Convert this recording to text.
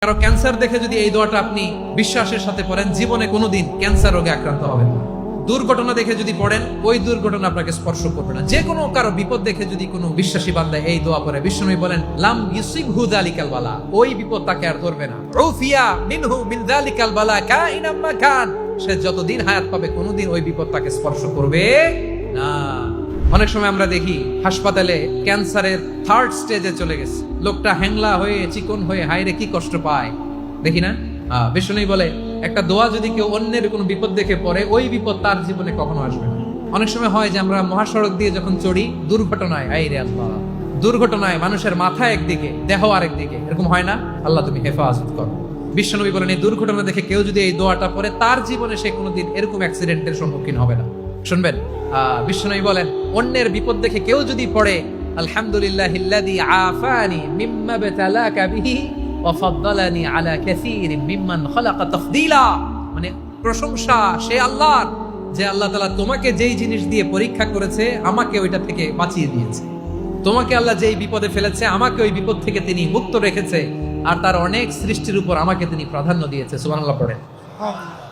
কারো ক্যান্সার দেখে যদি এই দোয়াটা আপনি বিশ্বাসের সাথে পড়েন, জীবনে কোনোদিন ক্যান্সার রোগে আক্রান্ত হবেন না। দুর্ঘটনা দেখে যদি পড়েন, ওই দুর্ঘটনা আপনাকে স্পর্শ করবে না। যে কোনো কারো বিপদ দেখে যদি কোনো বিশ্বাসী বান্দা এই দোয়া পড়ে, বিশ্বনবী বলেন লাম ইউসিবহু যালিকাল বালা, ওই বিপদ তাকে আর ধরবে না। উফিয়া মিনহু মিন যালিকাল বালা কাইনাম মা কান, সে যতদিন হায়াত পাবে কোনোদিন ওই বিপদ তাকে স্পর্শ করবে না। অনেক সময় আমরা দেখি হাসপাতালে ক্যান্সারের 3rd স্টেজে চলে গেছে, লোকটা হ্যাংলা হয়ে চিকন হয়ে হায়রে কি কষ্ট পায় দেখি না। বিষ্ণু বলে একটা দোয়া যদি কেউ অন্যের কোনো বিপদ দেখে পড়ে, ওই বিপদ তার জীবনে কখনো আসবে না। অনেক সময় হয় যে আমরা মহাসড়ক দিয়ে যখন চড়ি, দুর্ঘটনায় আইরে আল্লাহ, দুর্ঘটনায় মানুষের মাথা একদিকে দেহ আরেকদিকে, এরকম হয় না? আল্লাহ তুমি হেফাজত করো। বিশ্বনবী বলেন এই দুর্ঘটনা দেখে কেউ যদি এই দোয়াটা পড়ে, তার জীবনে সে কোনোদিন এরকম অ্যাক্সিডেন্টের সম্মুখীন হবে না। শুনবেন, বিশ্বনবী বলেন অন্যের বিপদ দেখে কেউ যদি পড়ে আলহামদুলিল্লাহিল্লাযী আফানি মিম্মা বাতালাকা বিহি ওয়া ফাদ্দালানি আলা কাসীরিম মিম্মান খালাকা তাফদীলা, মানে প্রশংসা সে আল্লাহর, যে আল্লাহ তাআলা তোমাকে যেই জিনিস দিয়ে পরীক্ষা করেছে আমাকে ওইটা থেকে বাঁচিয়ে দিয়েছে। তোমাকে আল্লাহ যেই বিপদে ফেলেছে আমাকে ওই বিপদ থেকে তিনি মুক্ত রেখেছে, আর তার অনেক সৃষ্টির উপর আমাকে তিনি প্রাধান্য দিয়েছে। সুবহানাল্লাহ পড়ে।